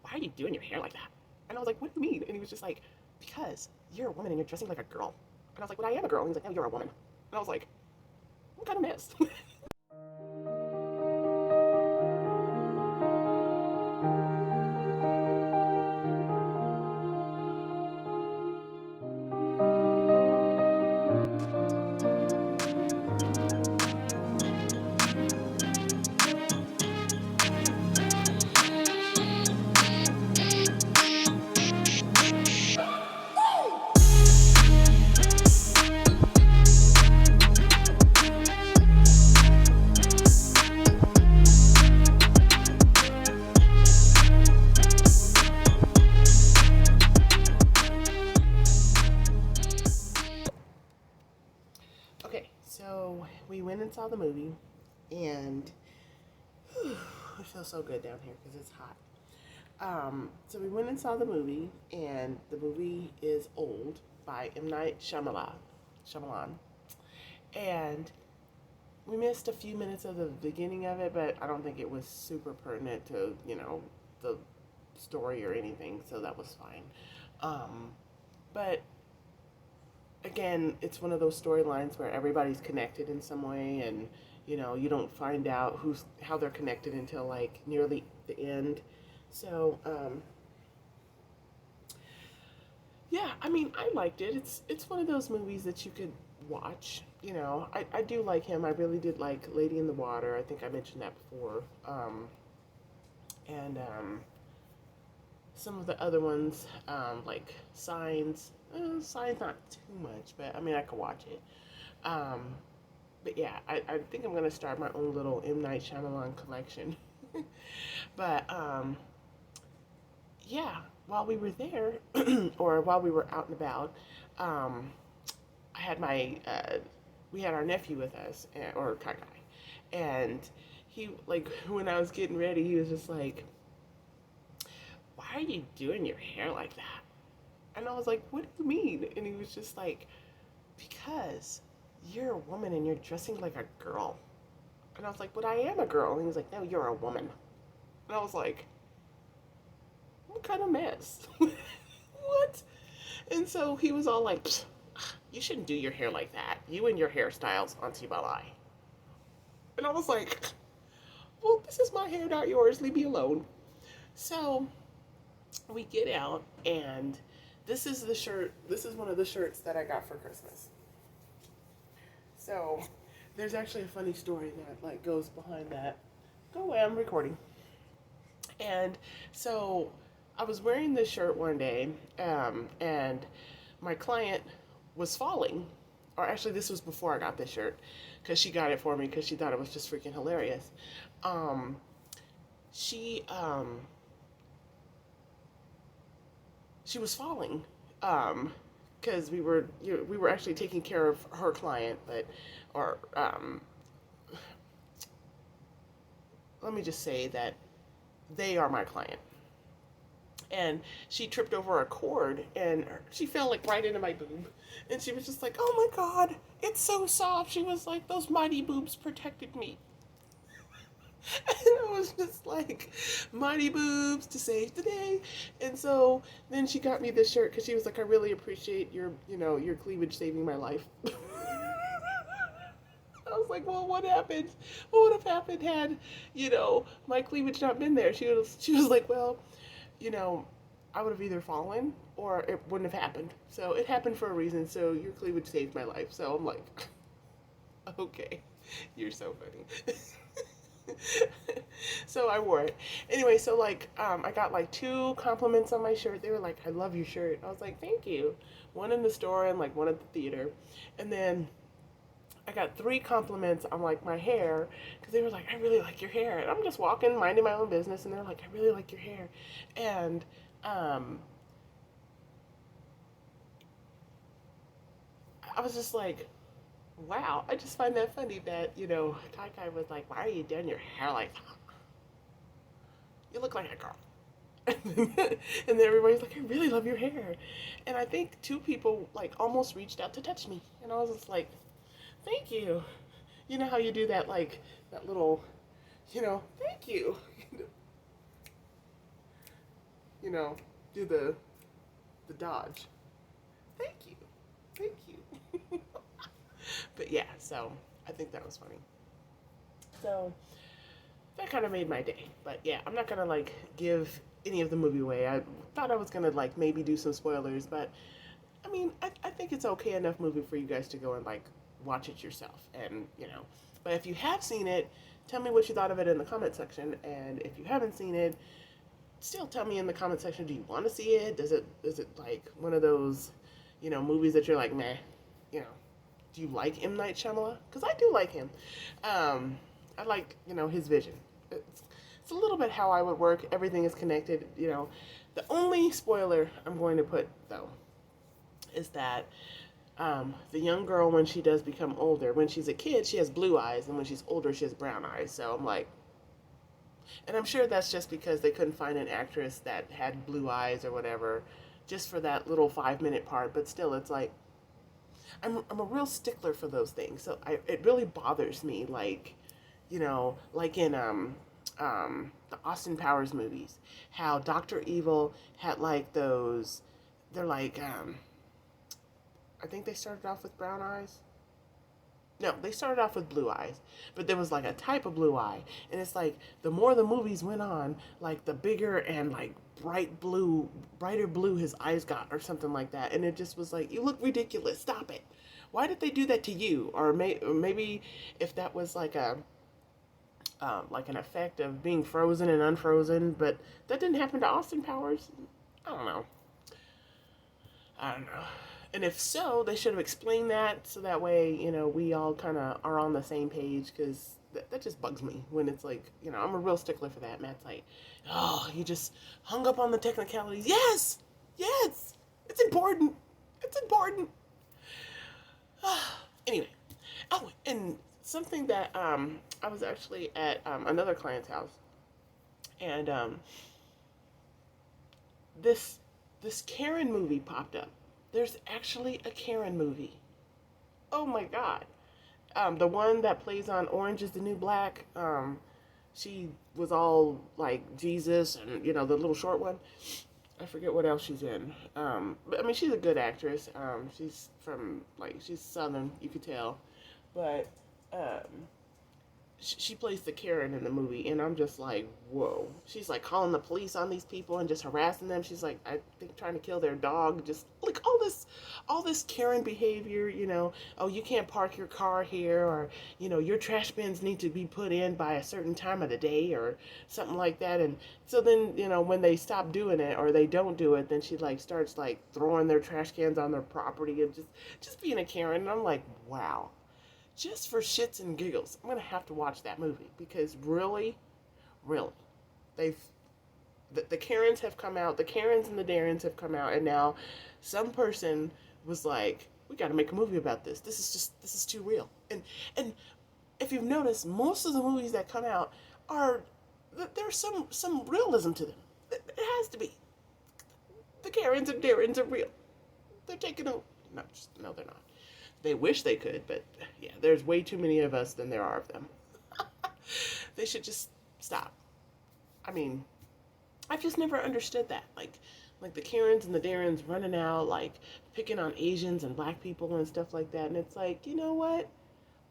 why are you doing your hair like that? And I was like, what do you mean? And he was just like, because you're a woman and you're dressing like a girl. And I was like, but I am a girl. And he's like, no, you're a woman. And I was like, I'm kind of missed. Okay, so we went and saw the movie, and whew, it feels so good down here because it's hot. So we went and saw the movie, and the movie is Old by M. Night Shyamalan. And we missed a few minutes of the beginning of it, but I don't think it was super pertinent to, the story or anything, so that was fine. But again, it's one of those storylines where everybody's connected in some way, and you don't find out how they're connected until like nearly the end. So yeah, I mean, I liked it. It's one of those movies that you could watch. I do like him. I really did like Lady in the Water. I think I mentioned that before. And some of the other ones, like Signs. Signs not too much, but I mean, I could watch it. Um, but yeah, I think I'm gonna start my own little M. Night Shyamalan collection. But yeah, while we were there, or while we were out and about, um, I had we had our nephew with us, or Kai Kai, and he, like, when I was getting ready, he was just like, why are you doing your hair like that? And I was like, what do you mean? And he was just like, because you're a woman and you're dressing like a girl. And I was like, but I am a girl. And he was like, no, you're a woman. And I was like, what kind of mess? What? And so he was all like, you shouldn't do your hair like that. You and your hairstyles, Auntie Balai. And I was like, well, this is my hair, not yours. Leave me alone. So we get out, and this is the shirt. This is one of the shirts that I got for Christmas. So there's actually a funny story that like goes behind that. Go away, I'm recording. And so I was wearing this shirt one day, and my client was falling. Or actually, this was before I got this shirt, because she got it for me because she thought it was just freaking hilarious. Um, she she was falling, because we were actually taking care of her client, but or let me just say that they are my client. And she tripped over a cord, and she fell like right into my boob. And she was just like, oh my God, it's so soft. She was like, those mighty boobs protected me. And I was just like, mighty boobs to save the day. And so then she got me this shirt because she was like, I really appreciate your cleavage saving my life. I was like, well, what happened? What would have happened had, my cleavage not been there? She was like, well, you know, I would have either fallen or it wouldn't have happened. So it happened for a reason. So your cleavage saved my life. So I'm like, okay, you're so funny. So I wore it. Anyway, so like I got like two compliments on my shirt. They were like, I love your shirt. I was like, thank you. One in the store and like one at the theater. And then I got three compliments on like my hair because they were like, I really like your hair. And I'm just walking, minding my own business, and they're like, I really like your hair. And I was just like, wow, I just find that funny that, Kai Kai was like, why are you doing your hair like that? You look like a girl. And then everybody's like, I really love your hair. And I think two people like almost reached out to touch me. And I was just like, thank you. You know how you do that, like, that little, thank you. you know, do the dodge. Thank you. Thank you. But yeah, so I think that was funny. So that kind of made my day. But yeah, I'm not gonna like give any of the movie away. I thought I was gonna like maybe do some spoilers, but I mean, I think it's okay enough movie for you guys to go and like watch it yourself, and you know. But if you have seen it, tell me what you thought of it in the comment section, and if you haven't seen it, still tell me in the comment section. Do you want to see it? Is it like one of those, you know, movies that you're like, meh, you know? Do you like M. Night Shyamalan? Because I do like him. I like, you know, his vision. It's a little bit how I would work. Everything is connected, you know. The only spoiler I'm going to put, though, is that the young girl, when she does become older, when she's a kid, she has blue eyes, and when she's older, she has brown eyes. So I'm like, and I'm sure that's just because they couldn't find an actress that had blue eyes or whatever, just for that little 5-minute part. But still, it's like, I'm a real stickler for those things. So it really bothers me, like, you know, like in the Austin Powers movies, how Dr. Evil had like those, they're like, I think they started off with brown eyes. No, they started off with blue eyes, but there was like a type of blue eye, and it's like the more the movies went on, like the bigger and like brighter blue his eyes got, or something like that, and it just was like, you look ridiculous. Stop it. Why did they do that to you? Or maybe if that was like an effect of being frozen and unfrozen, but that didn't happen to Austin Powers. I don't know. I don't know. And if so, they should have explained that so that way, you know, we all kind of are on the same page, because that just bugs me when it's like, you know, I'm a real stickler for that. Matt's like, oh, you just hung up on the technicalities. Yes! Yes! It's important. It's important. Anyway. Oh, and something that I was actually at another client's house, and this Karen movie popped up. There's actually a Karen movie. Oh my God. The one that plays on Orange is the New Black. She was all like Jesus, and you know, the little short one. I forget what else she's in. But I mean, she's a good actress. She's from like, she's Southern, you could tell. But she plays the Karen in the movie, and I'm just like, whoa. She's like calling the police on these people and just harassing them. She's like, I think trying to kill their dog. Just like all this Karen behavior, you know. Oh, you can't park your car here, or you know, your trash bins need to be put in by a certain time of the day, or something like that. And so then, you know, when they stop doing it or they don't do it, then she like starts like throwing their trash cans on their property and just being a Karen. And I'm like, wow. Just for shits and giggles, I'm gonna have to watch that movie, because really, they've the Karens have come out, the Karens and the Darrens have come out, and now some person was like, we got to make a movie about this. This is too real. And if you've noticed, most of the movies that come out are, there's some realism to them. It has to be. The Karens and Darrens are real. They're taking over. No, they're not. They wish they could, but yeah, there's way too many of us than there are of them. They should just stop. I mean, I've just never understood that. Like the Karens and the Darrens running out, like picking on Asians and black people and stuff like that. And it's like, you know what?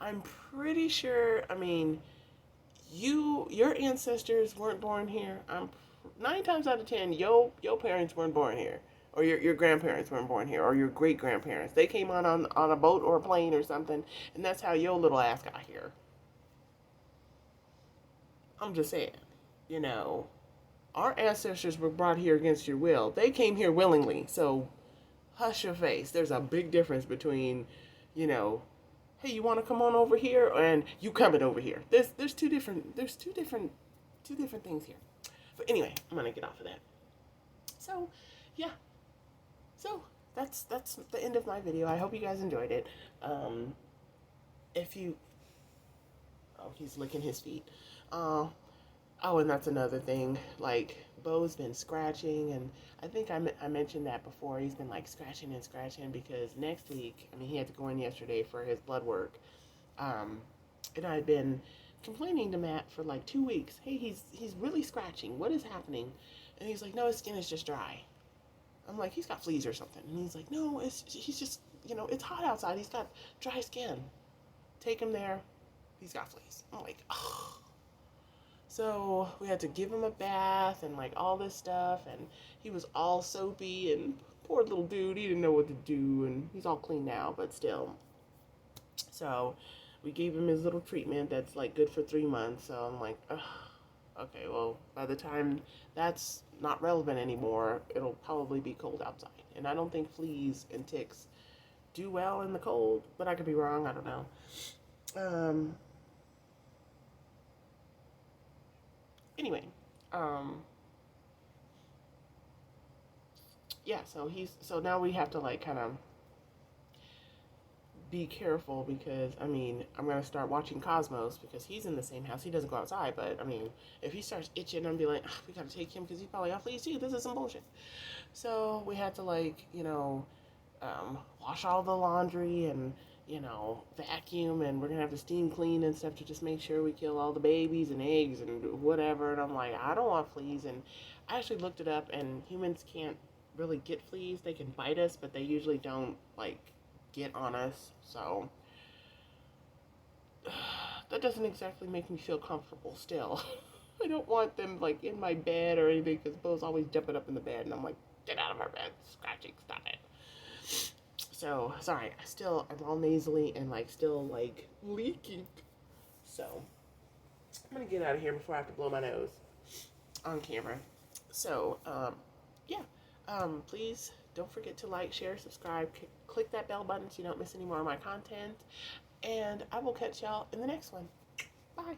I'm pretty sure, I mean, your ancestors weren't born here. 9 times out of 10, your parents weren't born here. Or your grandparents weren't born here, or your great grandparents. They came on a boat or a plane or something, and that's how your little ass got here. I'm just saying, you know, our ancestors were brought here against your will. They came here willingly, so hush your face. There's a big difference between, you know, hey, you want to come on over here, and you coming over here. There's two different things here. But anyway, I'm gonna get off of that. So, yeah. So that's the end of my video. I hope you guys enjoyed it. If you, oh, he's licking his feet. Oh, and that's another thing. Like, Bo's been scratching, and I think I mentioned that before. He's been like scratching and scratching because next week, I mean, he had to go in yesterday for his blood work. And I'd been complaining to Matt for like 2 weeks. Hey, he's really scratching. What is happening? And he's like, no, his skin is just dry. I'm like, he's got fleas or something. And he's like, no, he's just, it's hot outside. He's got dry skin. Take him there. He's got fleas. I'm like, oh. So we had to give him a bath and like all this stuff. And he was all soapy and poor little dude. He didn't know what to do. And he's all clean now, but still. So we gave him his little treatment that's like good for 3 months. So I'm like, ugh. Okay, well, by the time that's not relevant anymore, it'll probably be cold outside. And I don't think fleas and ticks do well in the cold, but I could be wrong. I don't know. Anyway, yeah, so now we have to like kind of be careful because I mean I'm gonna start watching Cosmos because he's in the same house. He doesn't go outside, but I mean if he starts itching, I'm be like, oh, we gotta take him because he's probably got fleas too. This is some bullshit. So we had to like wash all the laundry and vacuum, and we're gonna have to steam clean and stuff to just make sure we kill all the babies and eggs and whatever. And I'm like, I don't want fleas. And I actually looked it up, and humans can't really get fleas. They can bite us, but they usually don't like get on us. So that doesn't exactly make me feel comfortable still. I don't want them like in my bed or anything because Bo's always jumping up in the bed and I'm like, get out of our bed, scratching, stop it. So sorry, I'm all nasally and like still like leaking. So I'm gonna get out of here before I have to blow my nose on camera. So yeah, please don't forget to like, share, subscribe, click that bell button so you don't miss any more of my content. And I will catch y'all in the next one. Bye.